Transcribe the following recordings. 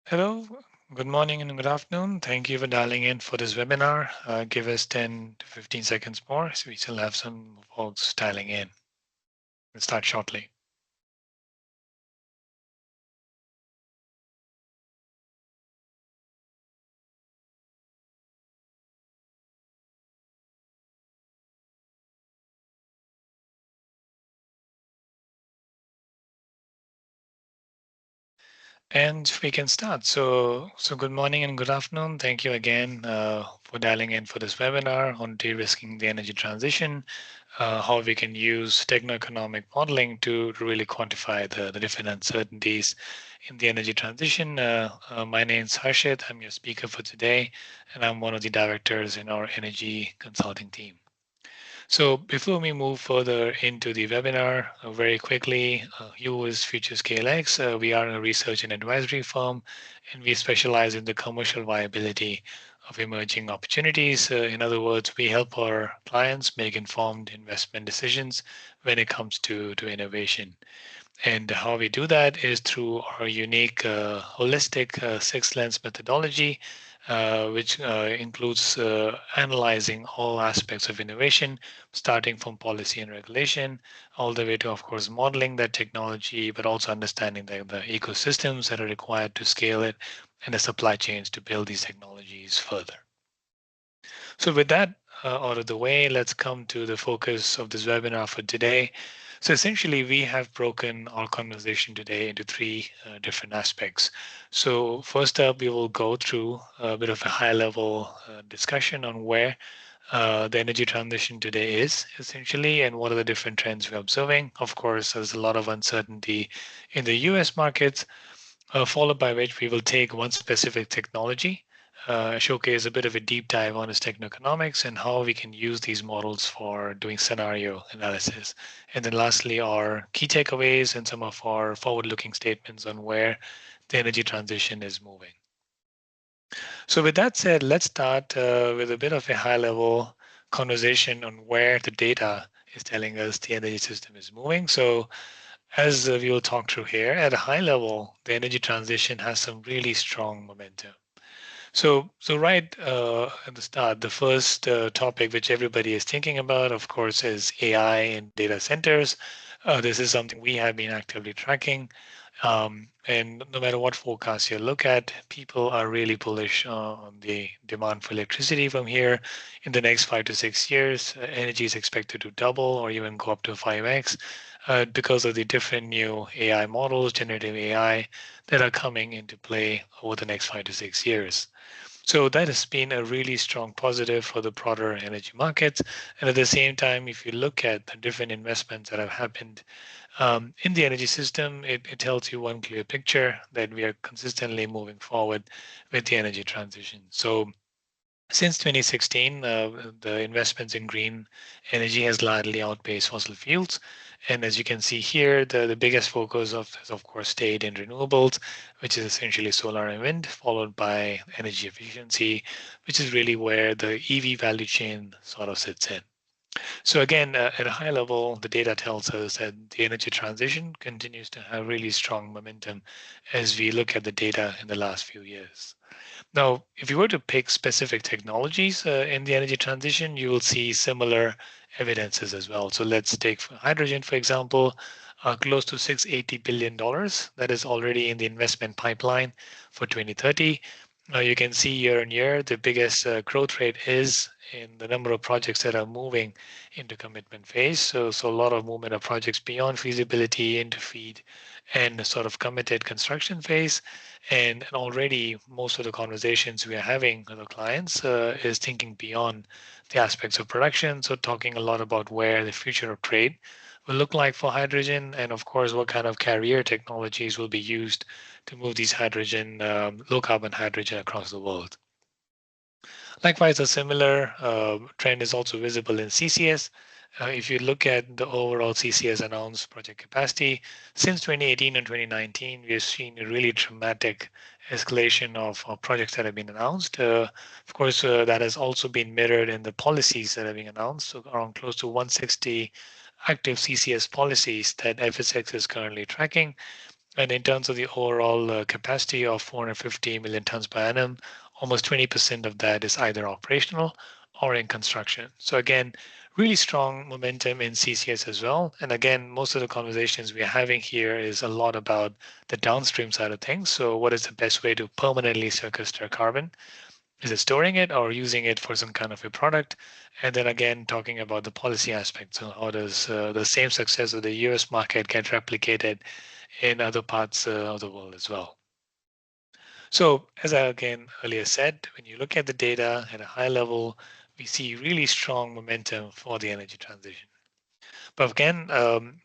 Hello, good morning and good afternoon. Thank you for dialing in for this webinar. Give us 10 to 15 seconds more so we still have some folks dialing in. We'll start shortly. And we can start. So good morning and good afternoon. Thank you again for dialing in for this webinar on de-risking the energy transition, how we can use techno-economic modeling to really quantify the different uncertainties in the energy transition. My name is Harshit. I'm your speaker for today, and I'm one of the directors in our energy consulting team. So before we move further into the webinar, very quickly, who is FutureScaleX? We are a research and advisory firm, and we specialize in the commercial viability of emerging opportunities. In other words, we help our clients make informed investment decisions when it comes to innovation. And how we do that is through our unique holistic six lens methodology, which includes analyzing all aspects of innovation, starting from policy and regulation, all the way to, of course, modeling that technology, but also understanding the ecosystems that are required to scale it and the supply chains to build these technologies further. So with that out of the way, let's come to the focus of this webinar for today. So essentially, we have broken our conversation today into three different aspects. So first up, we will go through a bit of a high-level discussion on where the energy transition today is essentially and what are the different trends we're observing. Of course, there's a lot of uncertainty in the US markets, followed by which we will take one specific technology, showcase a bit of a deep dive on its techno-economics and how we can use these models for doing scenario analysis. And then lastly, our key takeaways and some of our forward-looking statements on where the energy transition is moving. So with that said, let's start with a bit of a high-level conversation on where the data is telling us the energy system is moving. So as we will talk through here, at a high level, the energy transition has some really strong momentum. So right at the start, the first topic which everybody is thinking about, of course, is AI and data centers. This is something we have been actively tracking. And no matter what forecast you look at, people are really bullish on the demand for electricity from here. In the next 5 to 6 years, energy is expected to double or even go up to 5x because of the different new AI models, generative AI, that are coming into play over the next 5 to 6 years. So that has been a really strong positive for the broader energy markets. And at the same time, if you look at the different investments that have happened in the energy system, it tells you one clear picture that we are consistently moving forward with the energy transition. So since 2016, the investments in green energy has largely outpaced fossil fuels. And as you can see here, the biggest focus has, of course, stayed in renewables, which is essentially solar and wind, followed by energy efficiency, which is really where the EV value chain sort of sits in. So again, at a high level, the data tells us that the energy transition continues to have really strong momentum as we look at the data in the last few years. Now, if you were to pick specific technologies in the energy transition, you will see similar evidences as well. So let's take hydrogen, for example, close to $680 billion that is already in the investment pipeline for 2030. You can see year on year, the biggest growth rate is in the number of projects that are moving into commitment phase. So a lot of movement of projects beyond feasibility into feed and sort of committed construction phase. And already most of the conversations we are having with our clients is thinking beyond the aspects of production. So talking a lot about where the future of trade will look like for hydrogen, and of course, what kind of carrier technologies will be used to move these hydrogen, low carbon hydrogen across the world. Likewise, a similar trend is also visible in CCS. If you look at the overall CCS announced project capacity, since 2018 and 2019, we have seen a really dramatic escalation of projects that have been announced. Of course, that has also been mirrored in the policies that are being announced, so around close to 160 active CCS policies that FSX is currently tracking. And in terms of the overall capacity of 450 million tons per annum, almost 20% of that is either operational or in construction. So again, really strong momentum in CCS as well. And again, most of the conversations we're having here is a lot about the downstream side of things. So what is the best way to permanently sequester carbon? Is it storing it or using it for some kind of a product? And then again, talking about the policy aspect. So how does the same success of the US market get replicated in other parts of the world as well? So as I again earlier said, when you look at the data at a high level, we see really strong momentum for the energy transition. But again,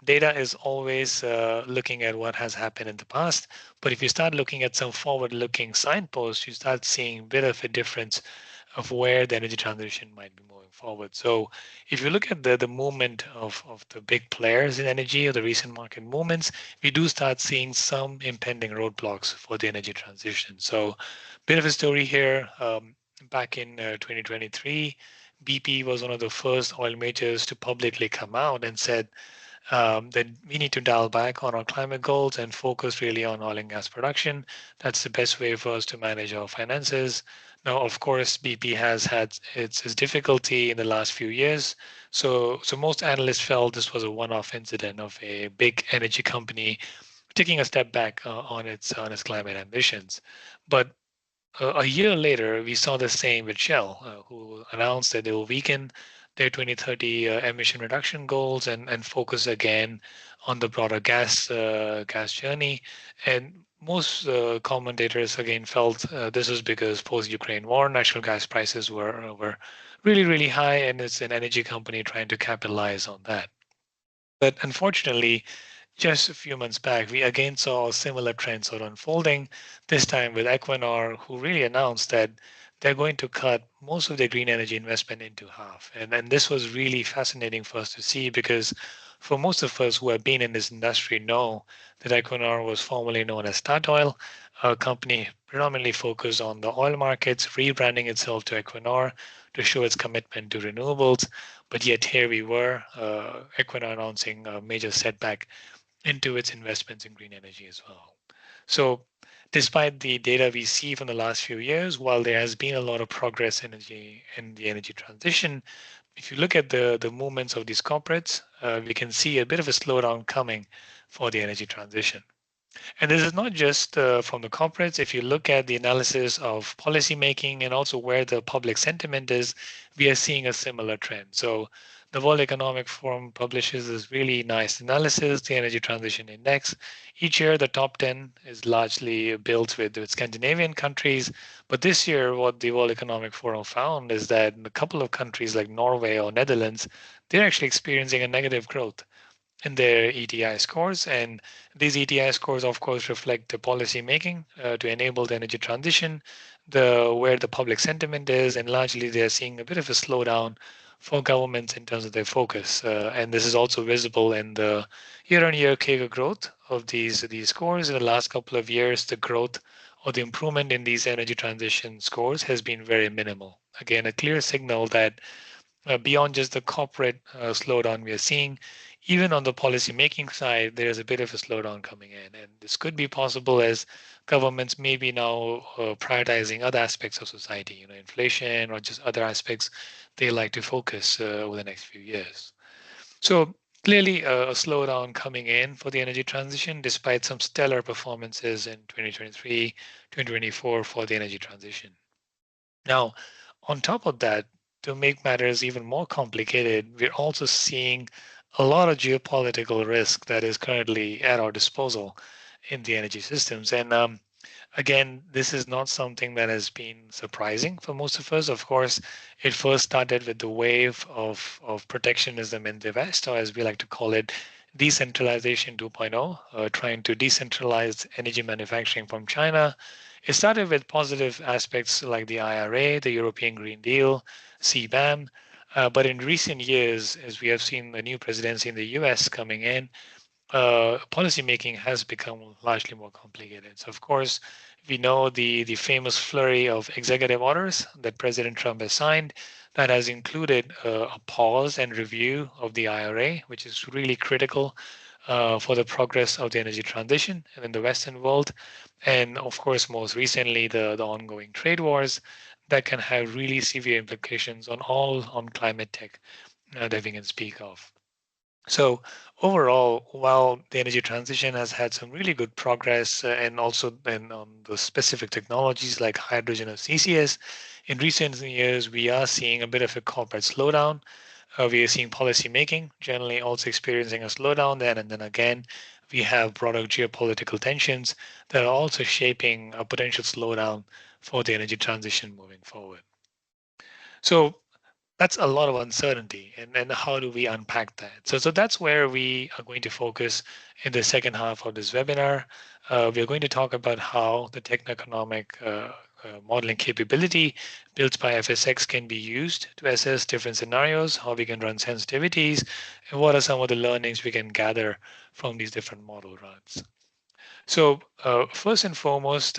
data is always looking at what has happened in the past. But if you start looking at some forward-looking signposts, you start seeing a bit of a difference of where the energy transition might be moving forward. So if you look at the movement of the big players in energy or the recent market movements, we do start seeing some impending roadblocks for the energy transition. So bit of a story here. Back in 2023, BP was one of the first oil majors to publicly come out and said that we need to dial back on our climate goals and focus really on oil and gas production. That's the best way for us to manage our finances. Now, of course, BP has had its difficulty in the last few years. So most analysts felt this was a one-off incident of a big energy company taking a step back on its climate ambitions. But a year later, we saw the same with Shell, who announced that they will weaken their 2030 emission reduction goals and focus again on the broader gas journey. And most commentators again felt this was because post-Ukraine war, natural gas prices were really, really high, and it's an energy company trying to capitalize on that. But unfortunately, just a few months back, we again saw a similar trend sort of unfolding, this time with Equinor, who really announced that they're going to cut most of their green energy investment into half. And this was really fascinating for us to see because for most of us who have been in this industry know that Equinor was formerly known as Statoil, a company predominantly focused on the oil markets, rebranding itself to Equinor to show its commitment to renewables. But yet here we were, Equinor announcing a major setback into its investments in green energy as well. So, despite the data we see from the last few years, while there has been a lot of progress in the energy transition, if you look at the movements of these corporates, we can see a bit of a slowdown coming for the energy transition. And this is not just from the corporates. If you look at the analysis of policymaking and also where the public sentiment is, we are seeing a similar trend. So the World Economic Forum publishes this really nice analysis, the Energy Transition Index. Each year, the top 10 is largely built with Scandinavian countries. But this year, what the World Economic Forum found is that in a couple of countries like Norway or Netherlands, they're actually experiencing a negative growth in their ETI scores. And these ETI scores, of course, reflect the policy making to enable the energy transition, the where the public sentiment is, and largely they're seeing a bit of a slowdown for governments in terms of their focus. And this is also visible in the year-on-year CAGR growth of these scores. In the last couple of years, the growth or the improvement in these energy transition scores has been very minimal. Again, a clear signal that beyond just the corporate slowdown we are seeing, even on the policy making side, there's a bit of a slowdown coming in. And this could be possible as governments may be now prioritizing other aspects of society, inflation or just other aspects they like to focus over the next few years. So clearly a slowdown coming in for the energy transition, despite some stellar performances in 2023, 2024 for the energy transition. Now, on top of that, to make matters even more complicated, we're also seeing a lot of geopolitical risk that is currently at our disposal in the energy systems. And again, this is not something that has been surprising for most of us. Of course, it first started with the wave of protectionism in the West, or as we like to call it, decentralization 2.0, trying to decentralize energy manufacturing from China. It started with positive aspects like the IRA, the European Green Deal, CBAM. But in recent years, as we have seen the new presidency in the US coming in, policymaking has become largely more complicated. So, of course, we know the famous flurry of executive orders that President Trump has signed that has included a pause and review of the IRA, which is really critical for the progress of the energy transition and in the Western world. And of course, most recently, the ongoing trade wars that can have really severe implications on all on climate tech that we can speak of. So overall, while the energy transition has had some really good progress and also on the specific technologies like hydrogen or CCS, in recent years we are seeing a bit of a corporate slowdown. We are seeing policy making generally also experiencing a slowdown then, and then again we have broader geopolitical tensions that are also shaping a potential slowdown for the energy transition moving forward. So that's a lot of uncertainty, and how do we unpack that? So that's where we are going to focus in the second half of this webinar. We're going to talk about how the techno-economic modeling capability built by FSX can be used to assess different scenarios, how we can run sensitivities, and what are some of the learnings we can gather from these different model runs. So first and foremost,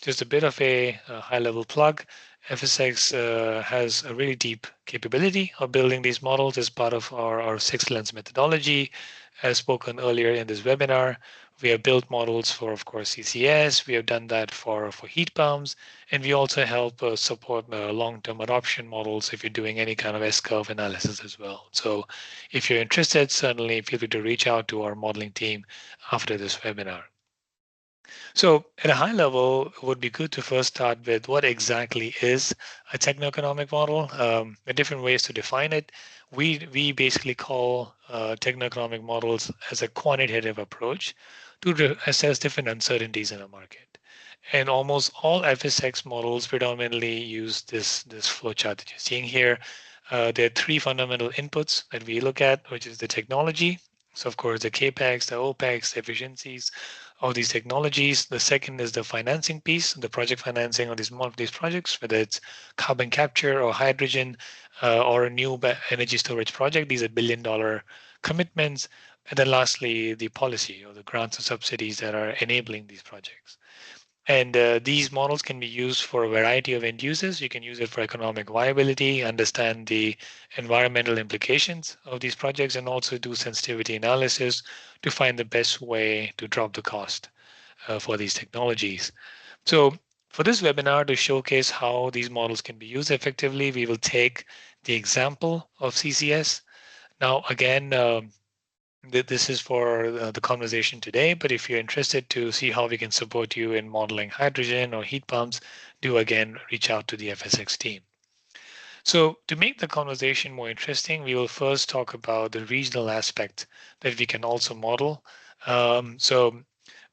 just a bit of a high-level plug. FSX has a really deep capability of building these models as part of our six lens methodology. As spoken earlier in this webinar, we have built models for, of course, CCS. We have done that for heat pumps, and we also help support long-term adoption models if you're doing any kind of S-curve analysis as well. So if you're interested, certainly feel free to reach out to our modeling team after this webinar. So at a high level, it would be good to first start with what exactly is a techno-economic model. There are different ways to define it. We basically call techno-economic models as a quantitative approach to assess different uncertainties in a market. And almost all FSX models predominantly use this flowchart that you're seeing here. There are three fundamental inputs that we look at, which is the technology. So of course, the CAPEX, the OPEX, the efficiencies of these technologies. The second is the financing piece, the project financing of these projects, whether it's carbon capture or hydrogen or a new energy storage project. These are billion-dollar commitments. And then lastly, the policy or the grants or subsidies that are enabling these projects. And these models can be used for a variety of end uses. You can use it for economic viability, understand the environmental implications of these projects, and also do sensitivity analysis to find the best way to drop the cost for these technologies. So for this webinar, to showcase how these models can be used effectively, we will take the example of CCS. Now, again, this is for the conversation today, but if you're interested to see how we can support you in modeling hydrogen or heat pumps, do again reach out to the FSX team. So to make the conversation more interesting, we will first talk about the regional aspect that we can also model. So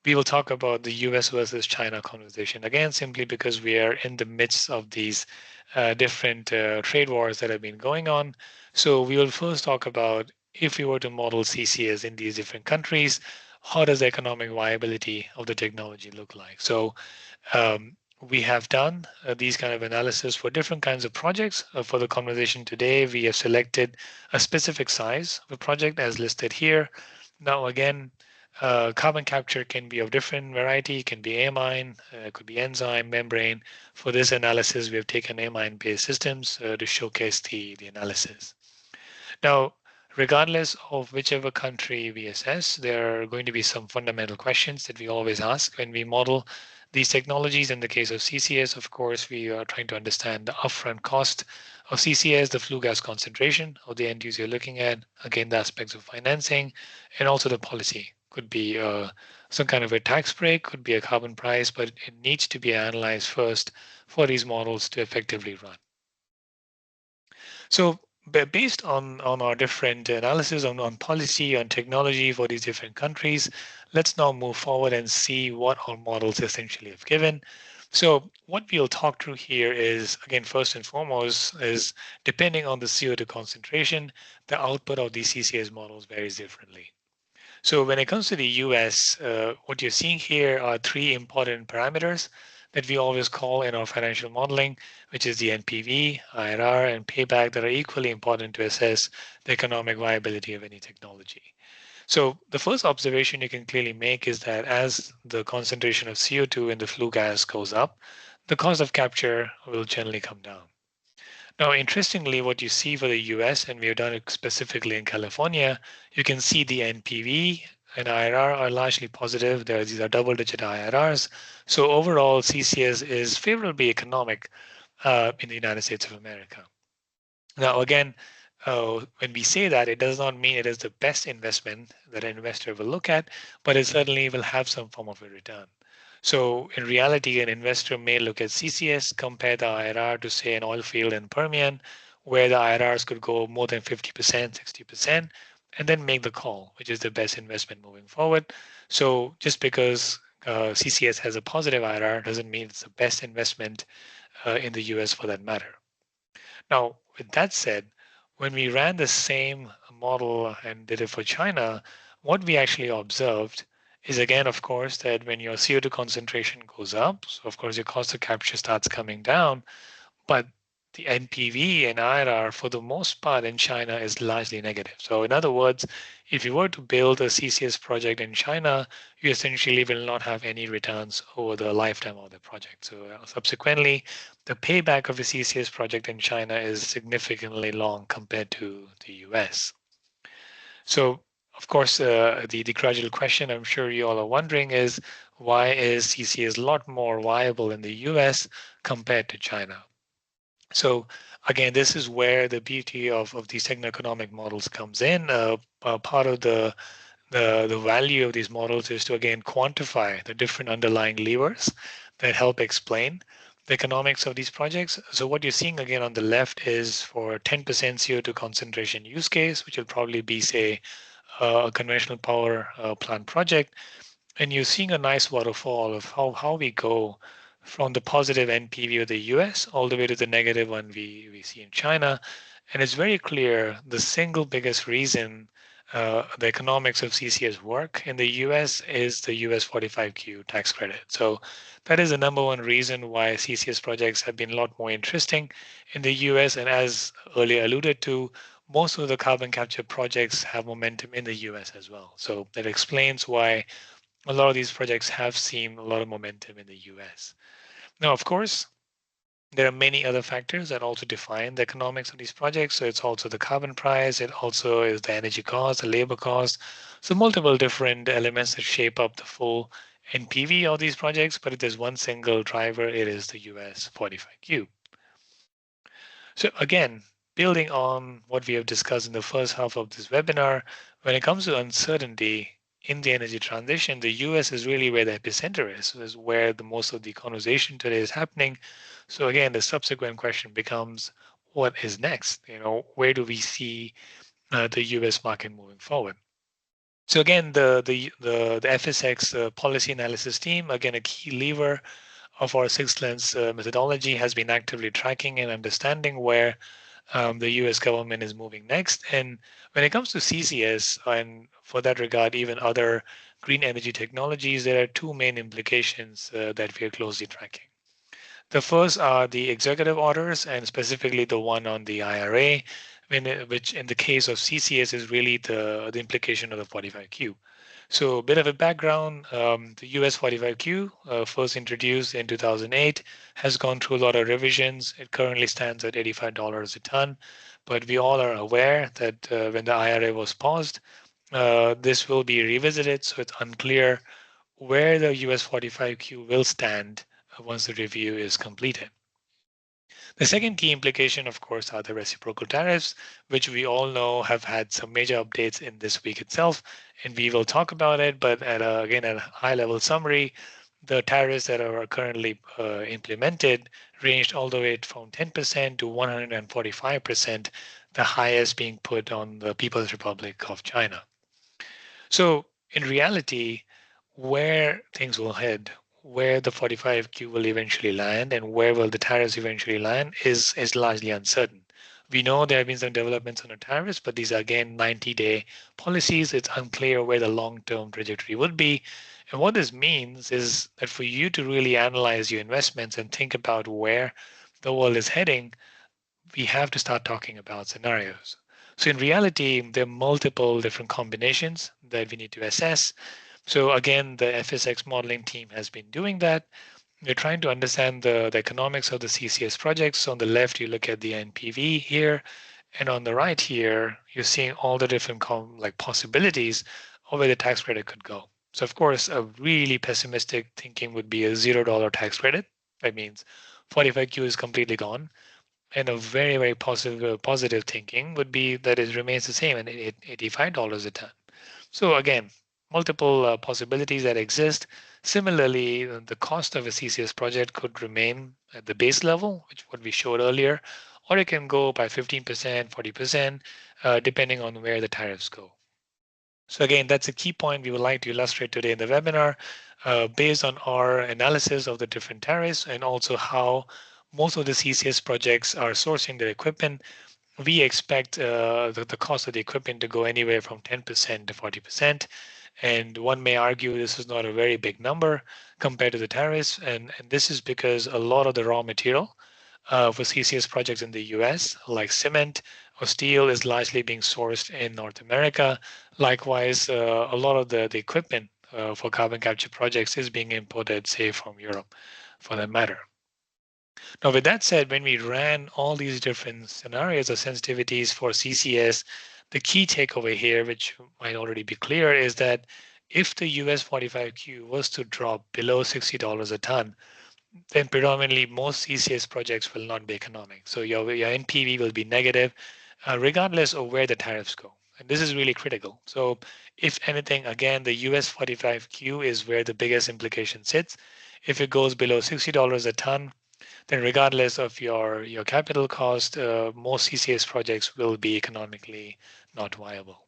we will talk about the US versus China conversation again, simply because we are in the midst of these different trade wars that have been going on. So we will first talk about if we were to model CCS in these different countries, how does the economic viability of the technology look like? So we have done these kind of analysis for different kinds of projects. For the conversation today, we have selected a specific size of a project as listed here. Now, again, carbon capture can be of different variety. It can be amine, it could be enzyme, membrane. For this analysis, we have taken amine-based systems to showcase the analysis. Now, regardless of whichever country we assess, there are going to be some fundamental questions that we always ask when we model these technologies. In the case of CCS, of course, we are trying to understand the upfront cost of CCS, the flue gas concentration of the end user you're looking at, again, the aspects of financing, and also the policy. Could be some kind of a tax break, could be a carbon price, but it needs to be analyzed first for these models to effectively run. So based on our different analysis on policy, on technology for these different countries, let's now move forward and see what our models essentially have given. So what we'll talk through here is, again, first and foremost, is depending on the CO2 concentration, the output of these CCS models varies differently. So when it comes to the US, what you're seeing here are three important parameters that we always call in our financial modeling, which is the NPV, IRR, and payback that are equally important to assess the economic viability of any technology. So the first observation you can clearly make is that as the concentration of CO2 in the flue gas goes up, the cost of capture will generally come down. Now, interestingly, what you see for the US, and we have done it specifically in California, you can see the NPV and IRR are largely positive. These are double-digit IRRs. So overall, CCS is favorably economic in the United States of America. Now, again, when we say that, it does not mean it is the best investment that an investor will look at, but it certainly will have some form of a return. So in reality, an investor may look at CCS, compare the IRR to say an oil field in Permian, where the IRRs could go more than 50%, 60%, and then make the call, which is the best investment moving forward. So just because CCS has a positive IRR doesn't mean it's the best investment in the US for that matter. Now, with that said, when we ran the same model and did it for China, what we actually observed is again, of course, that when your CO2 concentration goes up, so of course your cost of capture starts coming down, but the NPV and IRR for the most part in China is largely negative. So in other words, if you were to build a CCS project in China, you essentially will not have any returns over the lifetime of the project. So subsequently, the payback of a CCS project in China is significantly long compared to the US. So of course, the gradual question I'm sure you all are wondering is why is CCS a lot more viable in the US compared to China? So again, this is where the beauty of these techno-economic models comes in. Part of the value of these models is to again quantify the different underlying levers that help explain the economics of these projects. So what you're seeing again on the left is for 10% CO2 concentration use case, which will probably be say a conventional power plant project. And you're seeing a nice waterfall of how we go from the positive NPV of the US all the way to the negative one we see in China. And it's very clear the single biggest reason the economics of CCS work in the US is the US 45Q tax credit. So that is the number one reason why CCS projects have been a lot more interesting in the US. And as earlier alluded to, most of the carbon capture projects have momentum in the US as well. So that explains why a lot of these projects have seen a lot of momentum in the US. Now, of course, there are many other factors that also define the economics of these projects. So it's also the carbon price, it also is the energy cost, the labor cost. So multiple different elements that shape up the full NPV of these projects. But if there's one single driver, it is the US 45Q. So again, building on what we have discussed in the first half of this webinar, when it comes to uncertainty in the energy transition, the US is really where the epicenter is where the most of the conversation today is happening. So again, the subsequent question becomes, what is next? Where do we see the US market moving forward? So again, the FSX policy analysis team, again, a key lever of our six lens methodology has been actively tracking and understanding where the US government is moving next. And when it comes to CCS, and for that regard, even other green energy technologies, there are two main implications that we are closely tracking. The first are the executive orders, and specifically the one on the IRA, which in the case of CCS is really the implication of the 45Q. So a bit of a background, the US 45Q, first introduced in 2008, has gone through a lot of revisions. It currently stands at $85 a ton, but we all are aware that when the IRA was paused, this will be revisited, so it's unclear where the US 45Q will stand once the review is completed. The second key implication, of course, are the reciprocal tariffs, which we all know have had some major updates in this week itself, and we will talk about it. But again, at a high-level summary, the tariffs that are currently implemented ranged all the way from 10% to 145%, the highest being put on the People's Republic of China. So in reality, where things will head, where the 45Q will eventually land, and where will the tariffs eventually land is largely uncertain. We know there have been some developments on the tariffs, but these are again 90-day policies. It's unclear where the long-term trajectory would be. And what this means is that for you to really analyze your investments and think about where the world is heading, we have to start talking about scenarios. So in reality, there are multiple different combinations that we need to assess. So again, the FSX modeling team has been doing that. We're trying to understand the economics of the CCS projects. So on the left, you look at the NPV here, and on the right here, you're seeing all the different possibilities or where the tax credit could go. So of course, a really pessimistic thinking would be a $0 tax credit. That means 45Q is completely gone. And a very, very positive thinking would be that it remains the same at $85 a ton. So again, multiple possibilities that exist. Similarly, the cost of a CCS project could remain at the base level, which what we showed earlier, or it can go by 15%, 40%, depending on where the tariffs go. So again, that's a key point we would like to illustrate today in the webinar, based on our analysis of the different tariffs and also how most of the CCS projects are sourcing their equipment. We expect the cost of the equipment to go anywhere from 10% to 40%. And one may argue this is not a very big number compared to the tariffs. And this is because a lot of the raw material for CCS projects in the US, like cement or steel, is largely being sourced in North America. Likewise, a lot of the equipment for carbon capture projects is being imported, say, from Europe, for that matter. Now, with that said, when we ran all these different scenarios or sensitivities for CCS, the key takeaway here, which might already be clear, is that if the US 45Q was to drop below $60 a ton, then predominantly most CCS projects will not be economic. So your NPV will be negative, regardless of where the tariffs go. And this is really critical. So if anything, again, the US 45Q is where the biggest implication sits. If it goes below $60 a ton, then regardless of your capital cost, most CCS projects will be economically not viable.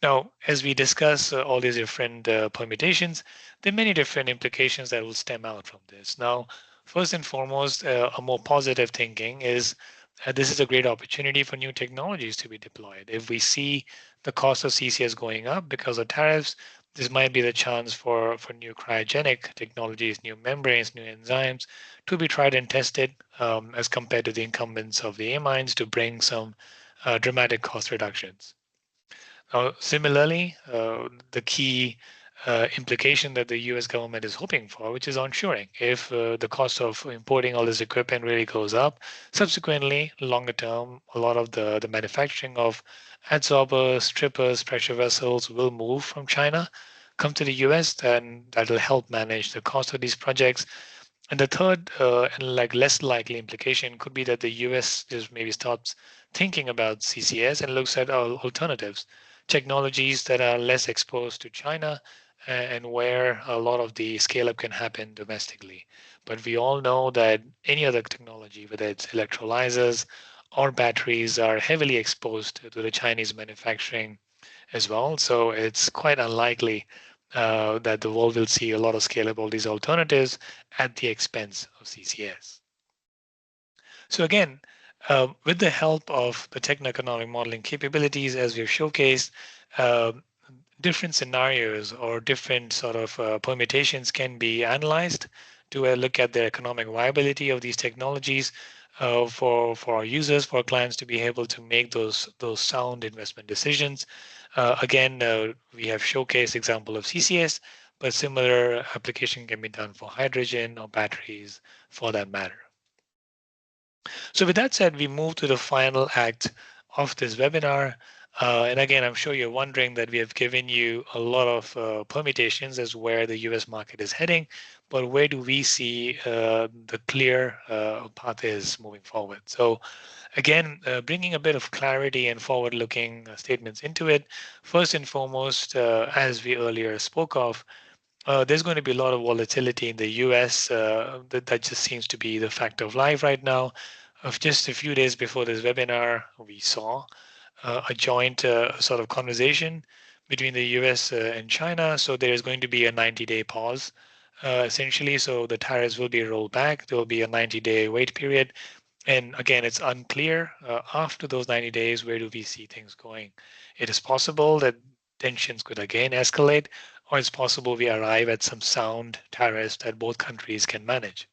Now, as we discuss all these different permutations, there are many different implications that will stem out from this. Now, first and foremost, a more positive thinking is this is a great opportunity for new technologies to be deployed. If we see the cost of CCS going up because of tariffs, this might be the chance for new cryogenic technologies, new membranes, new enzymes to be tried and tested as compared to the incumbents of the amines to bring some dramatic cost reductions. Similarly, the key implication that the US government is hoping for, which is onshoring. If the cost of importing all this equipment really goes up, subsequently, longer term, a lot of the manufacturing of adsorbers, strippers, pressure vessels will move from China, come to the US, and that'll help manage the cost of these projects. And the third and like less likely implication could be that the US just maybe stops thinking about CCS and looks at alternatives, technologies that are less exposed to China and where a lot of the scale up can happen domestically. But we all know that any other technology, whether it's electrolyzers or batteries, are heavily exposed to the Chinese manufacturing as well. So it's quite unlikely that the world will see a lot of scale up all these alternatives at the expense of CCS. So again, with the help of the techno-economic modeling capabilities, as we've showcased, uh, different scenarios or different sort of permutations can be analyzed to look at the economic viability of these technologies for our users, for our clients to be able to make those sound investment decisions. Again, we have showcased example of CCS, but similar application can be done for hydrogen or batteries for that matter. So with that said, we move to the final act of this webinar. And again, I'm sure you're wondering that we have given you a lot of permutations as where the US market is heading, but where do we see the clear path is moving forward? So again, bringing a bit of clarity and forward-looking statements into it. First and foremost, as we earlier spoke of, there's going to be a lot of volatility in the US. That just seems to be the fact of life right now. Of just a few days before this webinar, we saw a joint sort of conversation between the US and China. So there is going to be a 90-day pause, essentially. So the tariffs will be rolled back. There will be a 90-day wait period. And again, it's unclear after those 90 days, where do we see things going? It is possible that tensions could again escalate, or it's possible we arrive at some sound tariffs that both countries can manage.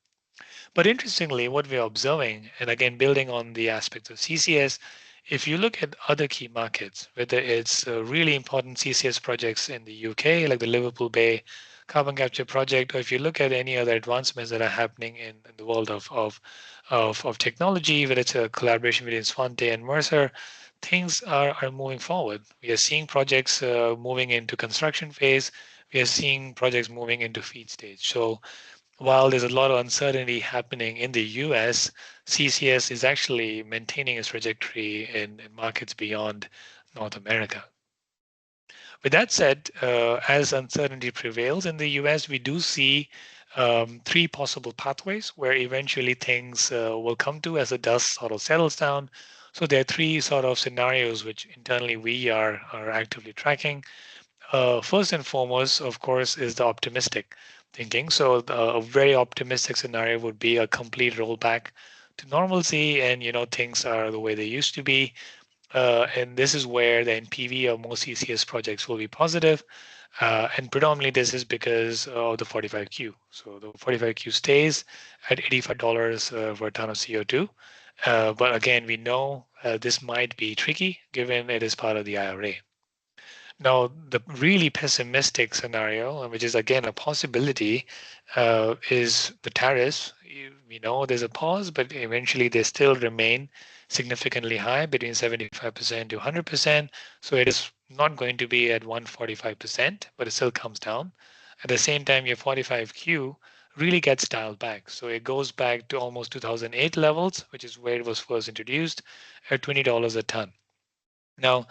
But interestingly, what we're observing, and again, building on the aspects of CCS, if you look at other key markets, whether it's really important CCS projects in the UK, like the Liverpool Bay carbon capture project, or if you look at any other advancements that are happening in the world of technology, whether it's a collaboration between Svante and Mercer, things are moving forward. We are seeing projects moving into construction phase. We are seeing projects moving into feed stage. So while there's a lot of uncertainty happening in the US, CCS is actually maintaining its trajectory in markets beyond North America. With that said, as uncertainty prevails in the US, we do see three possible pathways where eventually things will come to as the dust sort of settles down. So there are three sort of scenarios which internally we are actively tracking. First and foremost, of course, is the optimistic thinking. So a very optimistic scenario would be a complete rollback to normalcy, and things are the way they used to be. And this is where the NPV of most CCS projects will be positive. And predominantly, this is because of the 45Q. So the 45Q stays at $85 for a ton of CO2. But again, we know this might be tricky given it is part of the IRA. Now, the really pessimistic scenario, which is again a possibility, is the tariffs. We know there's a pause, but eventually they still remain significantly high, between 75% to 100%. So it is not going to be at 145%, but it still comes down. At the same time, your 45Q really gets dialed back. So it goes back to almost 2008 levels, which is where it was first introduced, at $20 a ton. Now,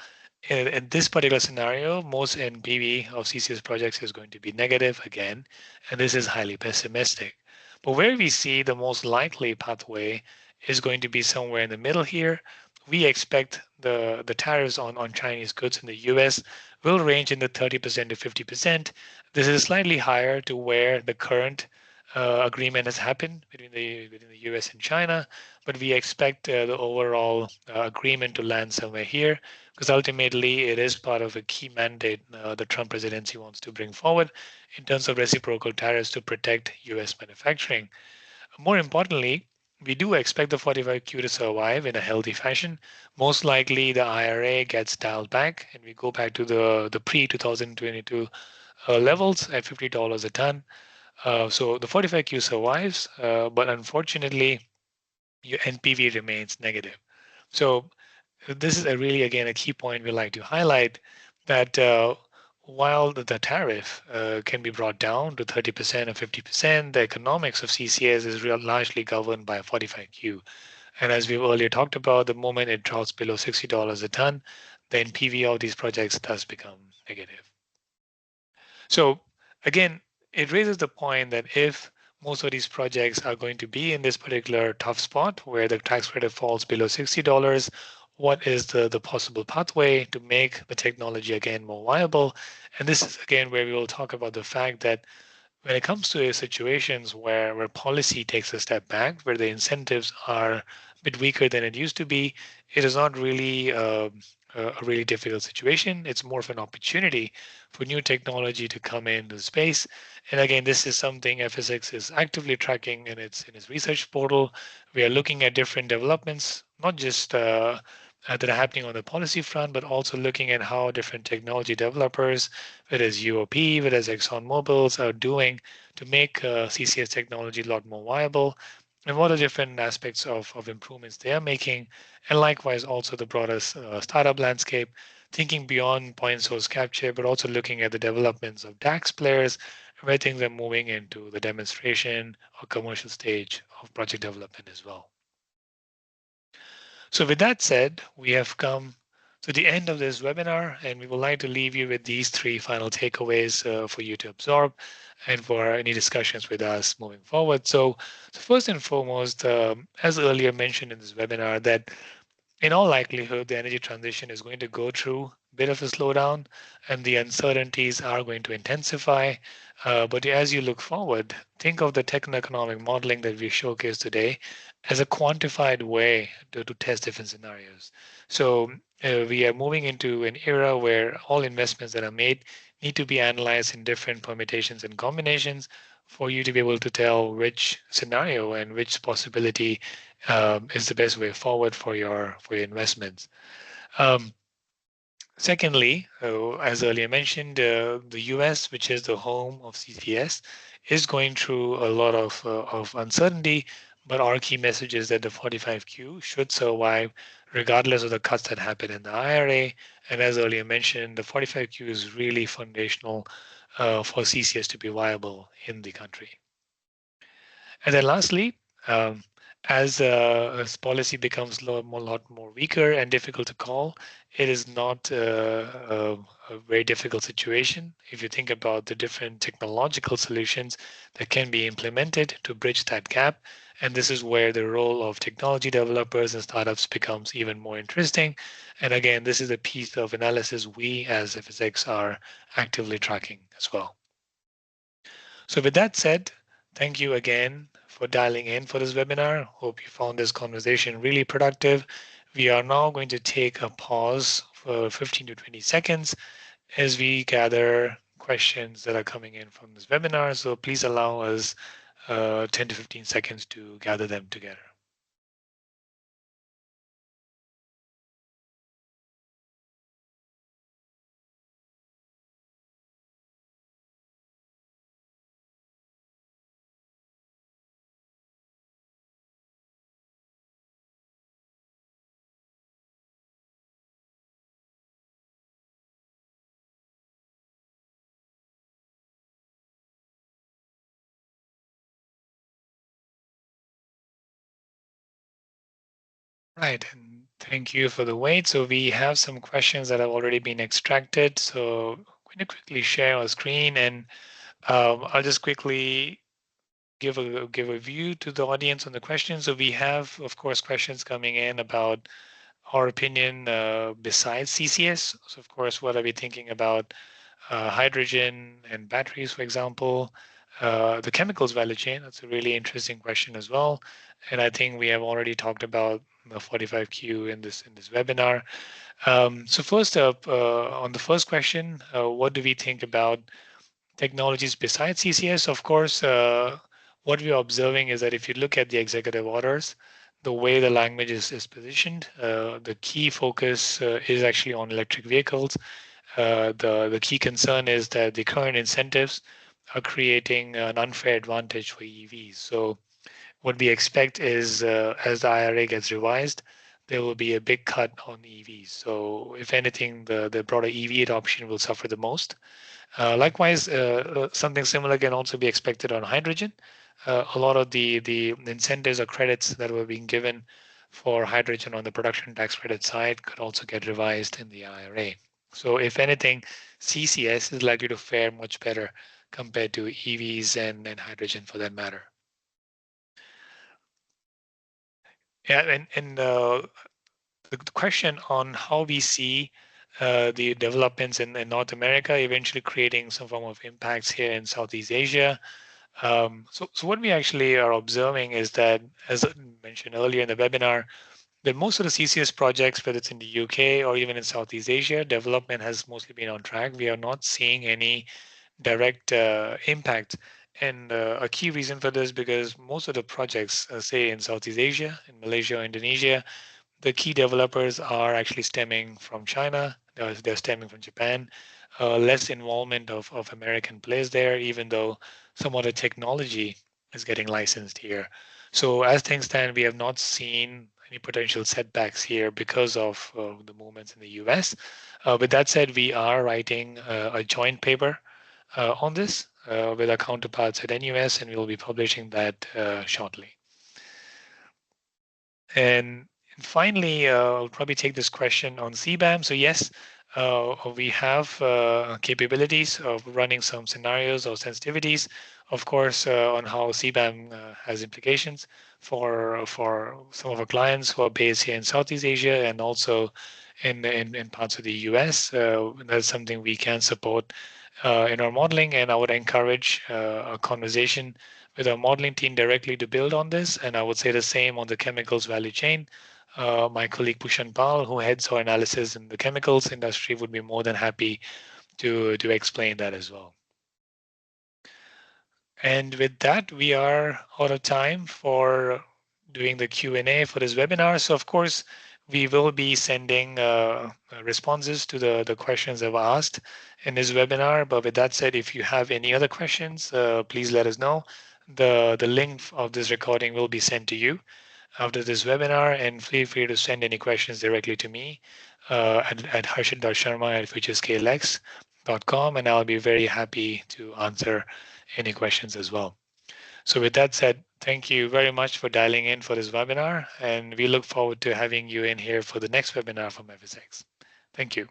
in this particular scenario, most NPV of CCS projects is going to be negative again, and this is highly pessimistic. But where we see the most likely pathway is going to be somewhere in the middle here. We expect the tariffs on Chinese goods in the US will range in the 30% to 50%. This is slightly higher to where the current agreement has happened between the US and China, but we expect the overall agreement to land somewhere here because ultimately it is part of a key mandate the Trump presidency wants to bring forward in terms of reciprocal tariffs to protect US manufacturing. More importantly, we do expect the 45Q to survive in a healthy fashion. Most likely, the IRA gets dialed back and we go back to the pre 2022 levels at $50 a ton. So the 45Q survives, but unfortunately, your NPV remains negative. So this is really, again, a key point we like to highlight that while the tariff can be brought down to 30% or 50%, the economics of CCS is largely governed by 45Q. And as we've earlier talked about, the moment it drops below $60 a ton, the NPV of these projects does become negative. So again, it raises the point that if most of these projects are going to be in this particular tough spot where the tax credit falls below $60, what is the possible pathway to make the technology again more viable? And this is again where we will talk about the fact that when it comes to situations where policy takes a step back, where the incentives are a bit weaker than it used to be, it is not really a really difficult situation. It's more of an opportunity for new technology to come into the space. And again, this is something FSX is actively tracking in its research portal. We are looking at different developments, not just that are happening on the policy front, but also looking at how different technology developers, whether it's UOP, whether it's ExxonMobil's, are doing to make CCS technology a lot more viable, and what are different aspects of improvements they are making, and likewise also the broader startup landscape, thinking beyond point source capture, but also looking at the developments of DAX players, where things are moving into the demonstration or commercial stage of project development as well. So with that said, we have come to the end of this webinar, and we would like to leave you with these three final takeaways for you to absorb and for any discussions with us moving forward. So first and foremost, as earlier mentioned in this webinar, that in all likelihood, the energy transition is going to go through a bit of a slowdown and the uncertainties are going to intensify. But as you look forward, think of the techno-economic modeling that we showcased today as a quantified way to test different scenarios. So we are moving into an era where all investments that are made need to be analyzed in different permutations and combinations for you to be able to tell which scenario and which possibility is the best way forward for your investments. Secondly, as earlier mentioned, the US, which is the home of CCS, is going through a lot of uncertainty, but our key message is that the 45Q should survive regardless of the cuts that happen in the IRA. And as earlier mentioned, the 45Q is really foundational for CCS to be viable in the country. And then lastly, um, as policy becomes lot more weaker and difficult to call, it is not a very difficult situation. If you think about the different technological solutions that can be implemented to bridge that gap, and this is where the role of technology developers and startups becomes even more interesting. And again, this is a piece of analysis we as FSX are actively tracking as well. So with that said, thank you again for dialing in for this webinar. Hope you found this conversation really productive. We are now going to take a pause for 15 to 20 seconds as we gather questions that are coming in from this webinar. So please allow us 10 to 15 seconds to gather them together. Right, and thank you for the wait. So we have some questions that have already been extracted. So I'm going to quickly share our screen, and I'll just quickly give a view to the audience on the questions. So we have, of course, questions coming in about our opinion besides CCS. So of course, what are we thinking about hydrogen and batteries, for example? The chemicals value chain, that's a really interesting question as well. And I think we have already talked about the 45Q in this webinar. So first up, on the first question, what do we think about technologies besides CCS? Of course, what we are observing is that if you look at the executive orders, the way the language is positioned, the key focus is actually on electric vehicles. The key concern is that the current incentives are creating an unfair advantage for EVs. So what we expect is as the IRA gets revised, there will be a big cut on EVs. So if anything, the broader EV adoption will suffer the most. Likewise, something similar can also be expected on hydrogen. A lot of the incentives or credits that were being given for hydrogen on the production tax credit side could also get revised in the IRA. So if anything, CCS is likely to fare much better compared to EVs and hydrogen for that matter. Yeah, and the question on how we see the developments in North America eventually creating some form of impacts here in Southeast Asia. So what we actually are observing is that, as I mentioned earlier in the webinar, that most of the CCS projects, whether it's in the UK or even in Southeast Asia, development has mostly been on track. We are not seeing any direct impact. And a key reason for this, because most of the projects, say in Southeast Asia, in Malaysia or Indonesia, the key developers are actually stemming from China. They're stemming from Japan. Less involvement of American players there, even though some of the technology is getting licensed here. So as things stand, we have not seen any potential setbacks here because of the movements in the US. With that said, we are writing a joint paper on this with our counterparts at NUS, and we'll be publishing that shortly. And finally, I'll probably take this question on CBAM. So yes, we have capabilities of running some scenarios or sensitivities, of course, on how CBAM has implications for some of our clients who are based here in Southeast Asia and also in parts of the US. That's something we can support in our modeling, and I would encourage a conversation with our modeling team directly to build on this. And I would say the same on the chemicals value chain. My colleague Pushan Pal, who heads our analysis in the chemicals industry, would be more than happy to explain that as well. And with that, we are out of time for doing the Q&A for this webinar. So of course, we will be sending responses to the questions I've asked in this webinar. But with that said, if you have any other questions, please let us know. The link of this recording will be sent to you. after this webinar, and feel free to send any questions directly to me at harshit.sharma@futurescalex.com, and I'll be very happy to answer any questions as well. So with that said, thank you very much for dialing in for this webinar, and we look forward to having you in here for the next webinar from FSX. Thank you.